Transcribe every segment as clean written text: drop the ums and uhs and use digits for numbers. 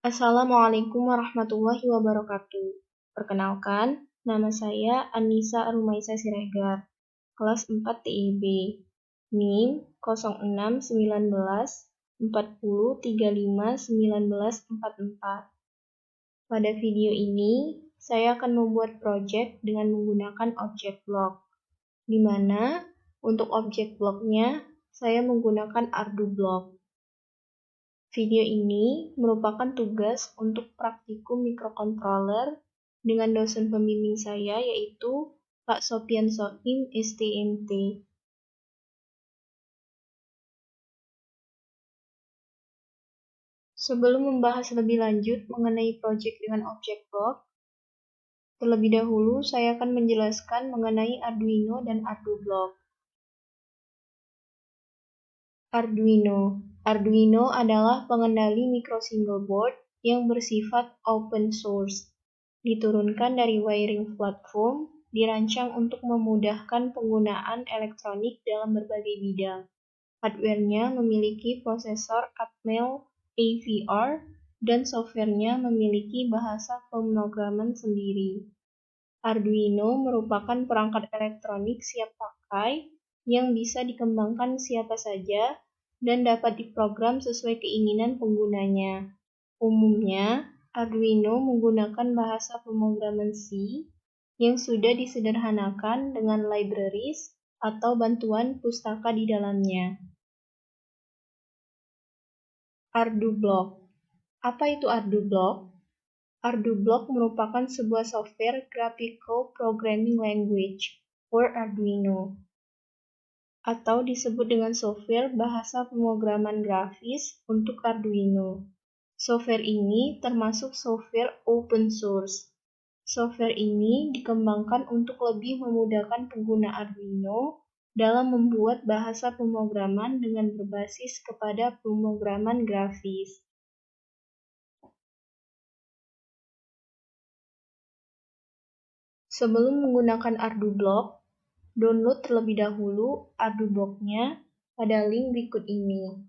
Assalamualaikum warahmatullahi wabarakatuh. Perkenalkan, nama saya Anissa Rumaisa Siregar, kelas 4 TIB, NIM 061940351944. Pada video ini, saya akan membuat proyek dengan menggunakan objek blok, di mana untuk objek bloknya saya menggunakan ArduBlock. Video ini merupakan tugas untuk praktikum mikrocontroller dengan dosen pembimbing saya yaitu Pak Sopyan Soim, STMT. Sebelum membahas lebih lanjut mengenai proyek dengan objek blok, terlebih dahulu saya akan menjelaskan mengenai Arduino dan ArduBlock. Arduino adalah pengendali micro single board yang bersifat open source. Diturunkan dari Wiring Platform, dirancang untuk memudahkan penggunaan elektronik dalam berbagai bidang. Hardware-nya memiliki prosesor Atmel AVR dan software-nya memiliki bahasa pemrograman sendiri. Arduino merupakan perangkat elektronik siap pakai yang bisa dikembangkan siapa saja dan dapat diprogram sesuai keinginan penggunanya. Umumnya, Arduino menggunakan bahasa pemrograman C yang sudah disederhanakan dengan libraries atau bantuan pustaka di dalamnya. ArduBlock. Apa itu ArduBlock? ArduBlock merupakan sebuah software graphical programming language for Arduino, atau disebut dengan software bahasa pemrograman grafis untuk Arduino. Software ini termasuk software open source. Software ini dikembangkan untuk lebih memudahkan pengguna Arduino dalam membuat bahasa pemrograman dengan berbasis kepada pemrograman grafis. Sebelum menggunakan ArduBlock, download terlebih dahulu ArduBlock-nya pada link berikut ini.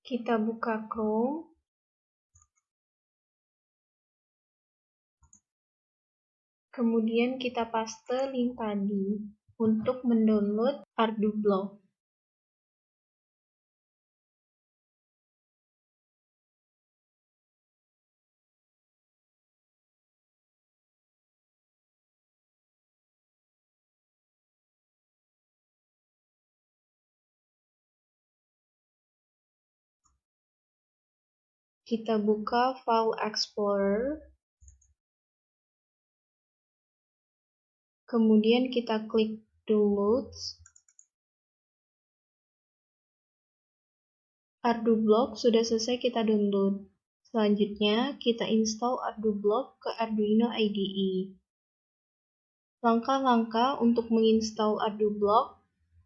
Kita buka Chrome. Kemudian kita paste link tadi untuk mendownload ArduBlock. Kita buka File Explorer. Kemudian kita klik Downloads. ArduBlock sudah selesai kita download. Selanjutnya, kita install ArduBlock ke Arduino IDE. Langkah-langkah untuk menginstal ArduBlock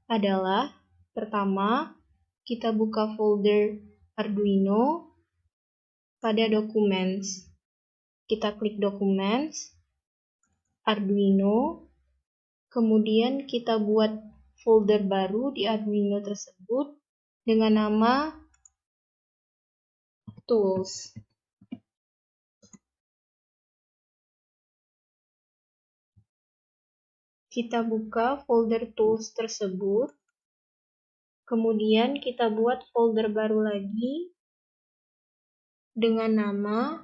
adalah: pertama, kita buka folder Arduino pada Documents. Kita klik Documents, Arduino, kemudian kita buat folder baru di Arduino tersebut dengan nama Tools. Kita buka folder Tools tersebut, kemudian kita buat folder baru lagi dengan nama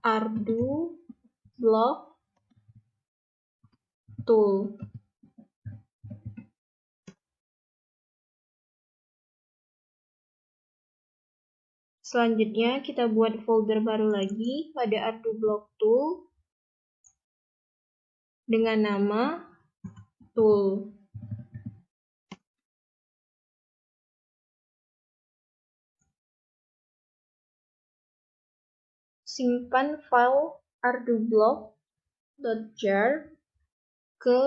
ArduBlock Tool. Selanjutnya kita buat folder baru lagi pada ArduBlock Tool dengan nama Tool. Simpan file ardublock.jar ke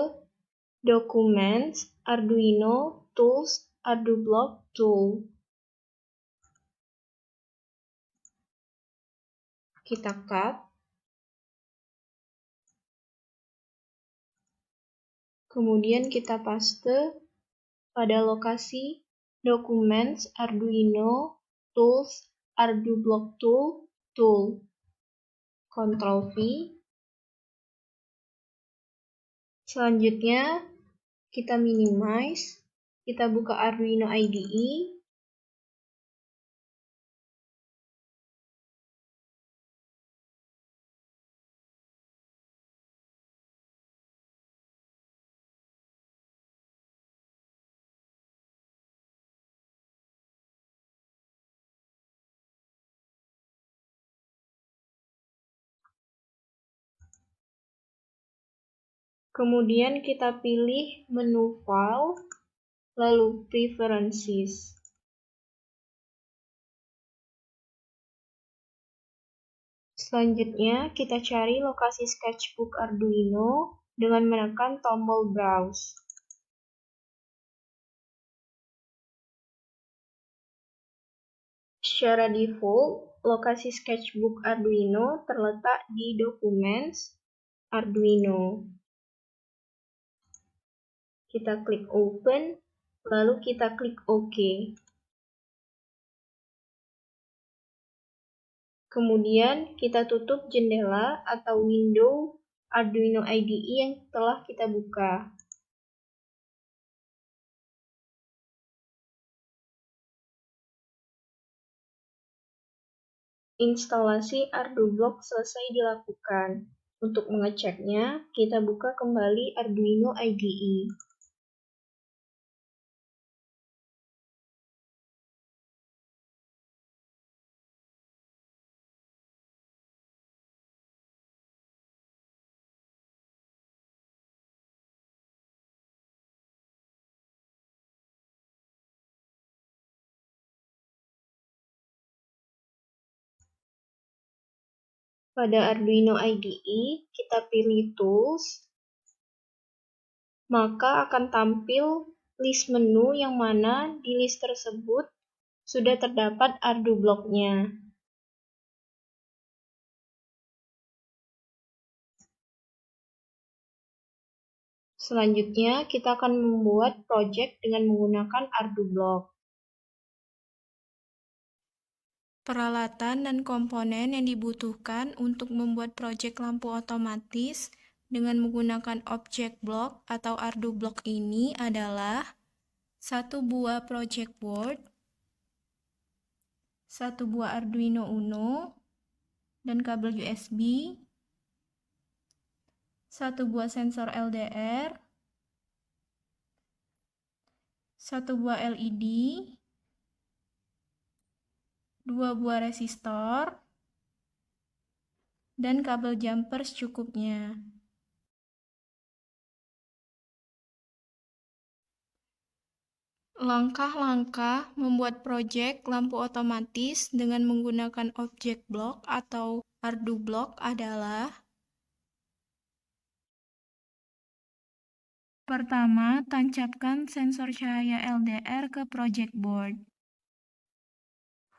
Documents Arduino Tools ArduBlock Tool. Kita cut. Kemudian kita paste pada lokasi Documents, Arduino, Tools, ArduBlock Tool. Ctrl V. Selanjutnya, kita minimize. Kita buka Arduino IDE. Kemudian kita pilih menu File, lalu Preferences. Selanjutnya, kita cari lokasi sketchbook Arduino dengan menekan tombol Browse. Secara default, lokasi sketchbook Arduino terletak di Documents, Arduino. Kita klik Open, lalu kita klik OK. Kemudian kita tutup jendela atau window Arduino IDE yang telah kita buka. Instalasi ArduBlock selesai dilakukan. Untuk mengeceknya, kita buka kembali Arduino IDE. Pada Arduino IDE, kita pilih Tools, maka akan tampil list menu yang mana di list tersebut sudah terdapat ArduBlock-nya. Selanjutnya, kita akan membuat project dengan menggunakan ArduBlock. Peralatan dan komponen yang dibutuhkan untuk membuat project lampu otomatis dengan menggunakan object block atau ArduBlock ini adalah satu buah project board, satu buah Arduino Uno, dan kabel USB, satu buah sensor LDR, satu buah LED, dua buah resistor, dan kabel jumper secukupnya. Langkah-langkah membuat proyek lampu otomatis dengan menggunakan object block atau ArduBlock adalah: pertama, tancapkan sensor cahaya LDR ke project board.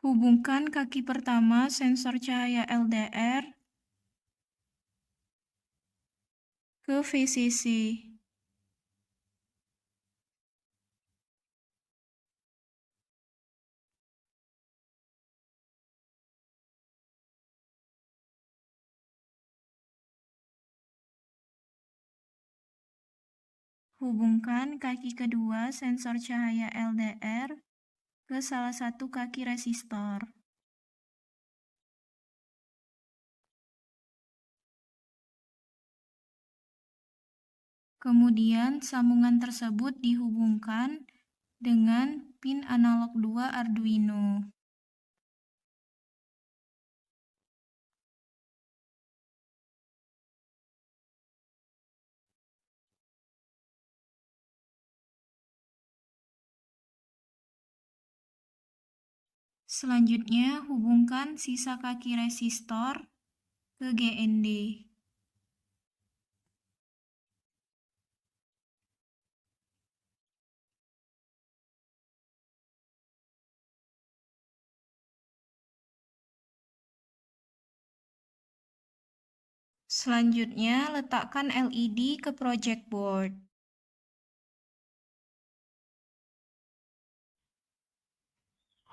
Hubungkan kaki pertama sensor cahaya LDR ke VCC. Hubungkan kaki kedua sensor cahaya LDR ke salah satu kaki resistor. Kemudian sambungan tersebut dihubungkan dengan pin analog 2 Arduino. Selanjutnya, hubungkan sisa kaki resistor ke GND. Selanjutnya, letakkan LED ke project board.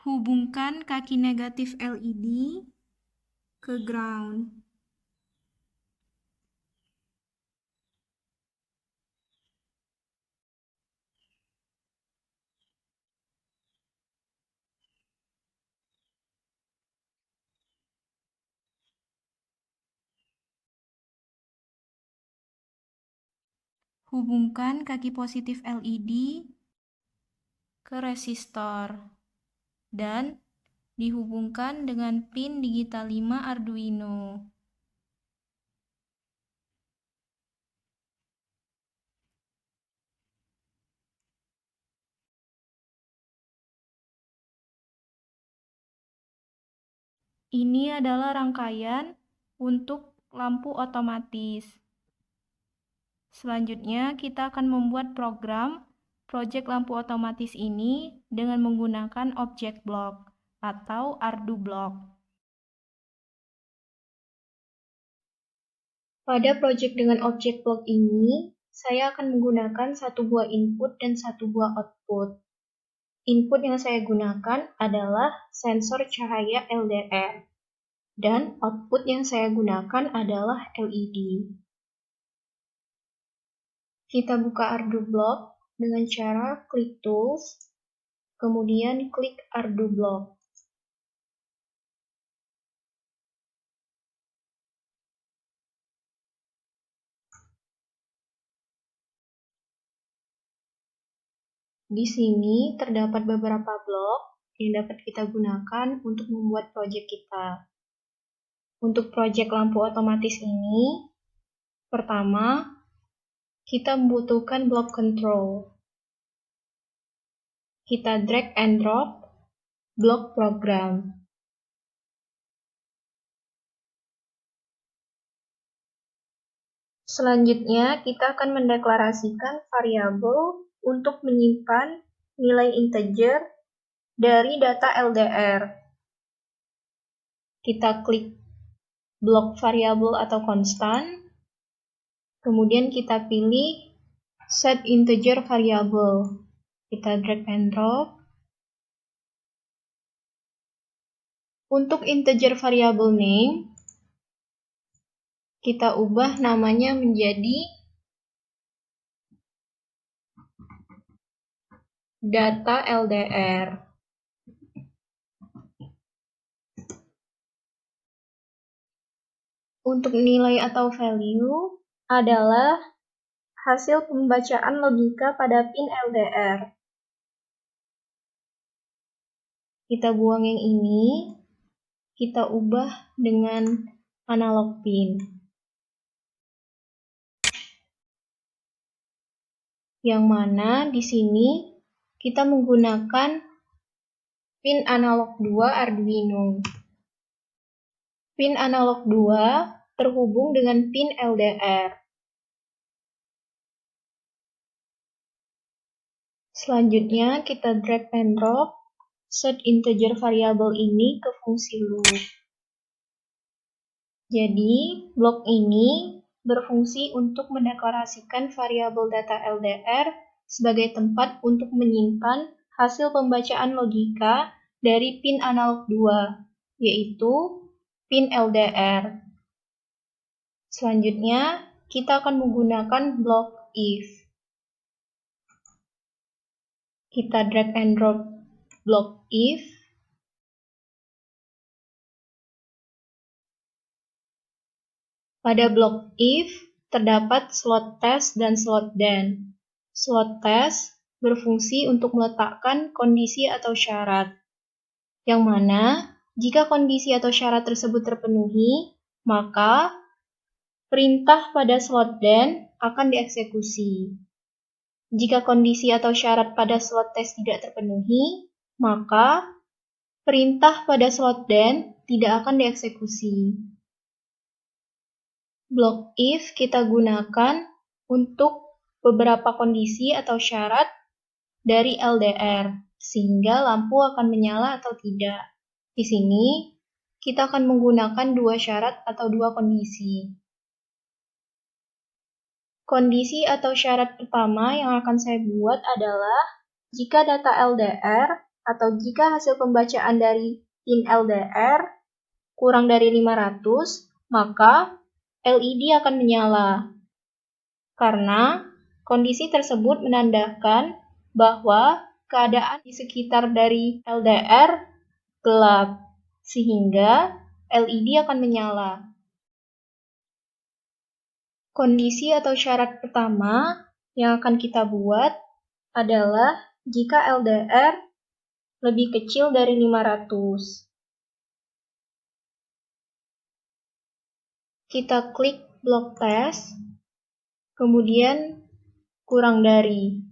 Hubungkan kaki negatif LED ke ground. Hubungkan kaki positif LED ke resistor dan dihubungkan dengan pin digital 5 Arduino. Ini adalah rangkaian untuk lampu otomatis. Selanjutnya, kita akan membuat program proyek lampu otomatis ini dengan menggunakan objek block atau Ardu block. Pada proyek dengan objek block ini, saya akan menggunakan satu buah input dan satu buah output. Input yang saya gunakan adalah sensor cahaya LDR, dan output yang saya gunakan adalah LED. Kita buka Ardu block dengan cara klik Tools, kemudian klik Ardu block. Di sini terdapat beberapa blok yang dapat kita gunakan untuk membuat proyek kita. Untuk proyek lampu otomatis ini, pertama, kita membutuhkan blok control. Kita drag and drop blok program. Selanjutnya, kita akan mendeklarasikan variabel untuk menyimpan nilai integer dari data LDR. Kita klik blok variabel atau konstan, kemudian kita pilih set integer variable. Kita drag and drop. Untuk integer variable name, kita ubah namanya menjadi data LDR. Untuk nilai atau value adalah hasil pembacaan logika pada pin LDR. Kita buang yang ini, kita ubah dengan analog pin. Yang mana di sini kita menggunakan pin analog 2 Arduino. Pin analog 2 terhubung dengan pin LDR. Selanjutnya kita drag and drop set integer variable ini ke fungsi loop. Jadi, blok ini berfungsi untuk mendeklarasikan variabel data LDR sebagai tempat untuk menyimpan hasil pembacaan logika dari pin analog 2, yaitu pin LDR. Selanjutnya, kita akan menggunakan blok if. Kita drag and drop blok if. Pada blok if, terdapat slot test dan slot then. Slot test berfungsi untuk meletakkan kondisi atau syarat, yang mana jika kondisi atau syarat tersebut terpenuhi, maka perintah pada slot then akan dieksekusi. Jika kondisi atau syarat pada slot test tidak terpenuhi, maka perintah pada slot then tidak akan dieksekusi. Blok if kita gunakan untuk beberapa kondisi atau syarat dari LDR, sehingga lampu akan menyala atau tidak. Di sini, kita akan menggunakan dua syarat atau dua kondisi. Kondisi atau syarat pertama yang akan saya buat adalah jika data LDR atau jika hasil pembacaan dari pin LDR kurang dari 500, maka LED akan menyala. Karena kondisi tersebut menandakan bahwa keadaan di sekitar dari LDR gelap, sehingga LED akan menyala. Kondisi atau syarat pertama yang akan kita buat adalah jika LDR lebih kecil dari 500. Kita klik blok tes, kemudian kurang dari.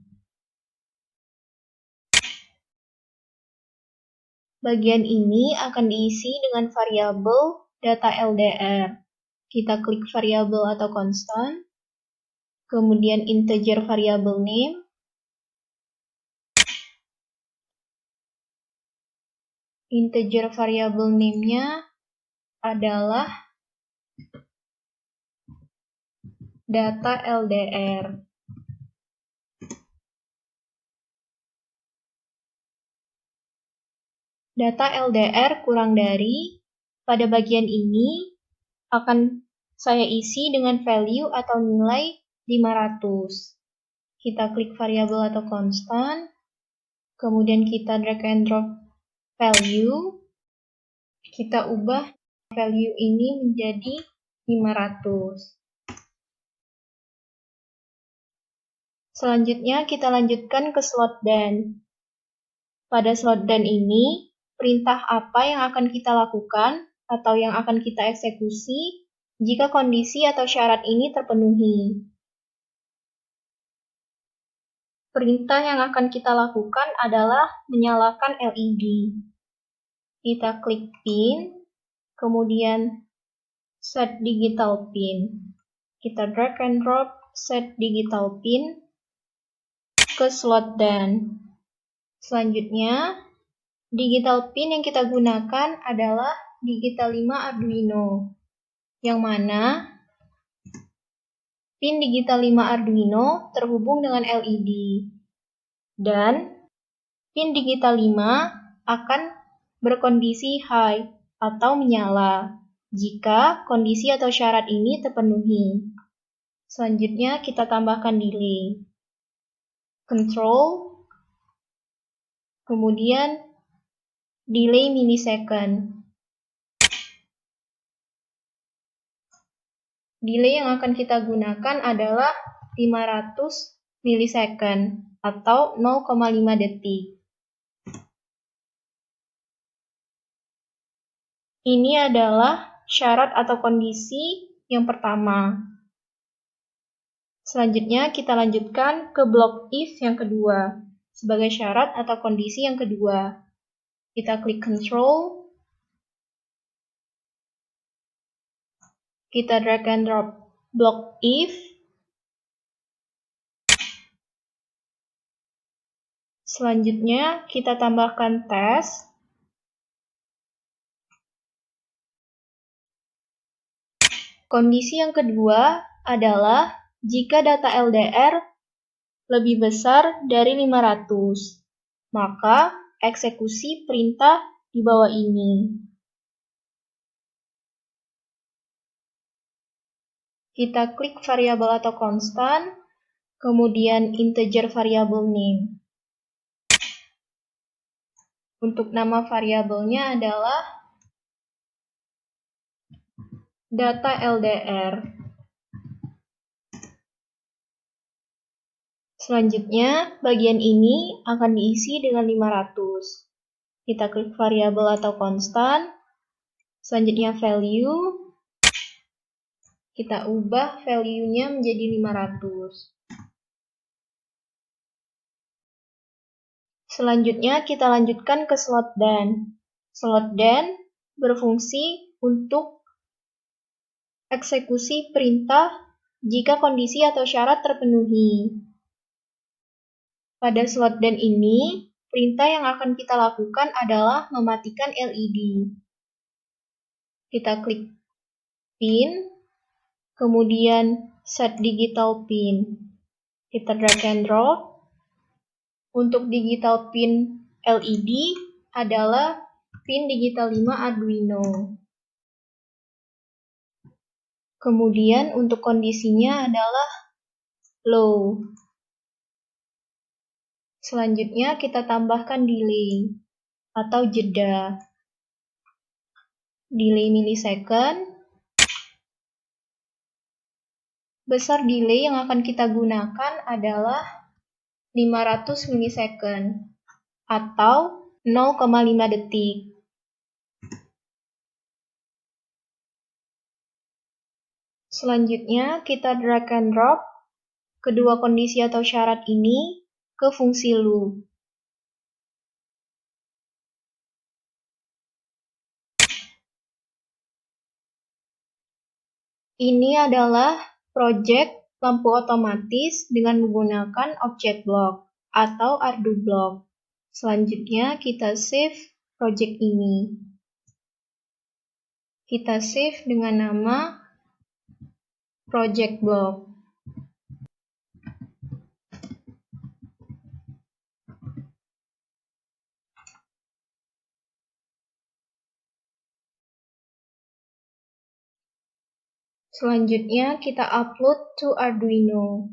Bagian ini akan diisi dengan variabel data LDR. Kita klik variabel atau konstan, kemudian integer variabel name, integer variabel name-nya adalah data LDR. Data LDR kurang dari, pada bagian ini akan saya isi dengan value atau nilai 500. Kita klik variabel atau konstan, kemudian kita drag and drop value, kita ubah value ini menjadi 500. Selanjutnya kita lanjutkan ke slot then. Pada slot then ini, perintah apa yang akan kita lakukan atau yang akan kita eksekusi jika kondisi atau syarat ini terpenuhi. Perintah yang akan kita lakukan adalah menyalakan LED. Kita klik pin, kemudian set digital pin. Kita drag and drop set digital pin ke slot then. Selanjutnya, digital pin yang kita gunakan adalah digital 5 Arduino, yang mana pin digital 5 Arduino terhubung dengan LED, dan pin digital 5 akan berkondisi high atau menyala jika kondisi atau syarat ini terpenuhi. Selanjutnya kita tambahkan delay, control, kemudian delay milisecond. Delay yang akan kita gunakan adalah 500 milisecond atau 0,5 detik. Ini adalah syarat atau kondisi yang pertama. Selanjutnya kita lanjutkan ke blok if yang kedua, sebagai syarat atau kondisi yang kedua. Kita klik control, kita drag and drop blok if, selanjutnya kita tambahkan tes, kondisi yang kedua adalah jika data LDR lebih besar dari 500, maka eksekusi perintah di bawah ini. Kita klik variabel atau konstan, kemudian integer variabel name. Untuk nama variabelnya adalah data LDR. Selanjutnya, bagian ini akan diisi dengan 500. Kita klik variabel atau konstan, selanjutnya value, kita ubah value-nya menjadi 500. Selanjutnya kita lanjutkan ke slot then. Slot then berfungsi untuk eksekusi perintah jika kondisi atau syarat terpenuhi. Pada slot then ini, perintah yang akan kita lakukan adalah mematikan LED. Kita klik pin, kemudian set digital pin. Kita drag and drop. Untuk digital pin LED adalah pin digital 5 Arduino. Kemudian untuk kondisinya adalah low. Selanjutnya kita tambahkan delay atau jeda. Delay milisecond. Besar delay yang akan kita gunakan adalah 500 milisecond atau 0,5 detik. Selanjutnya, kita drag and drop kedua kondisi atau syarat ini ke fungsi loop. Ini adalah project lampu otomatis dengan menggunakan object block atau Ardu block. Selanjutnya, kita save project ini. Kita save dengan nama project block. Selanjutnya kita upload to Arduino.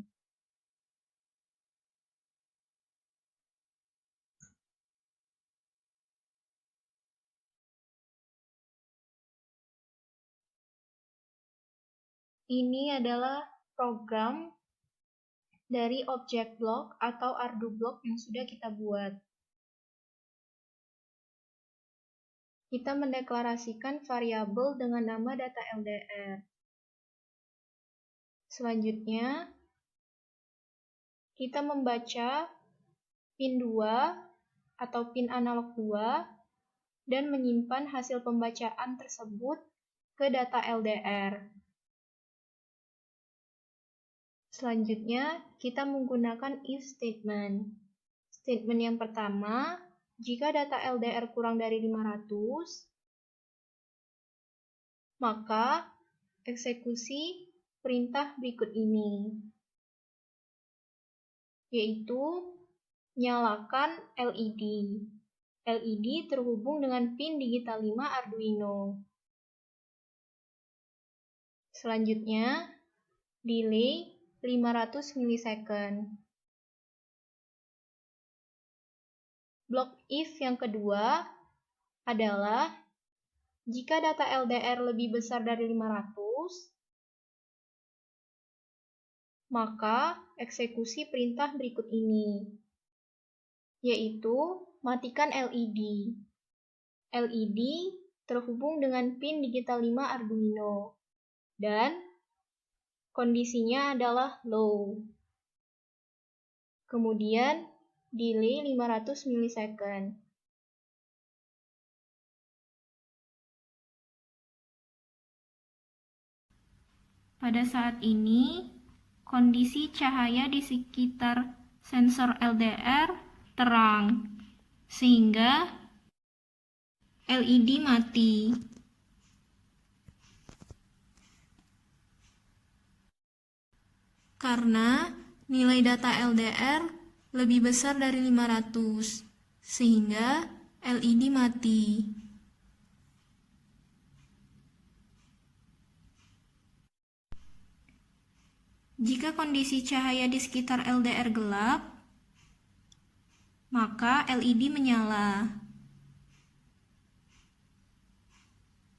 Ini adalah program dari object block atau Ardu block yang sudah kita buat. Kita mendeklarasikan variabel dengan nama data LDR. Selanjutnya, kita membaca pin 2 atau pin analog 2 dan menyimpan hasil pembacaan tersebut ke data LDR. Selanjutnya, kita menggunakan if statement. Statement yang pertama, jika data LDR kurang dari 500, maka eksekusi perintah berikut ini, yaitu nyalakan LED. LED terhubung dengan pin digital 5 Arduino. Selanjutnya, delay 500 milisecond. Blok if yang kedua adalah jika data LDR lebih besar dari 500, maka eksekusi perintah berikut ini, yaitu matikan LED. LED terhubung dengan pin digital 5 Arduino dan kondisinya adalah low. Kemudian delay 500 milisecond. Pada saat ini, kondisi cahaya di sekitar sensor LDR terang, sehingga LED mati. Karena nilai data LDR lebih besar dari 500, sehingga LED mati. Jika kondisi cahaya di sekitar LDR gelap, maka LED menyala.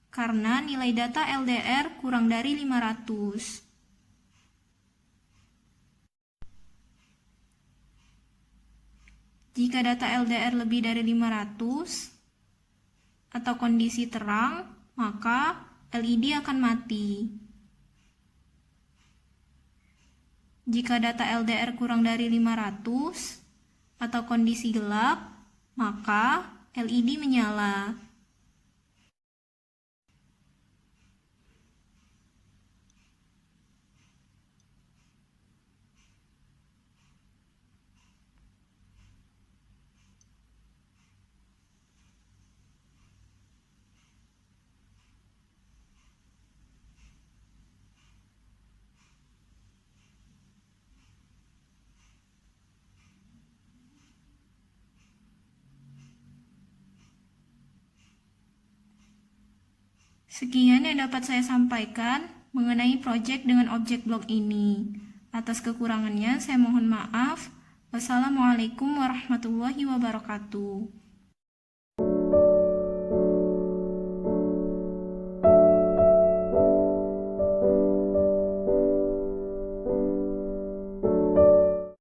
Karena nilai data LDR kurang dari 500. Jika data LDR lebih dari 500 atau kondisi terang, maka LED akan mati. Jika data LDR kurang dari 500 atau kondisi gelap, maka LED menyala. Sekian yang dapat saya sampaikan mengenai proyek dengan objek blok ini. Atas kekurangannya saya mohon maaf. Wassalamualaikum warahmatullahi wabarakatuh.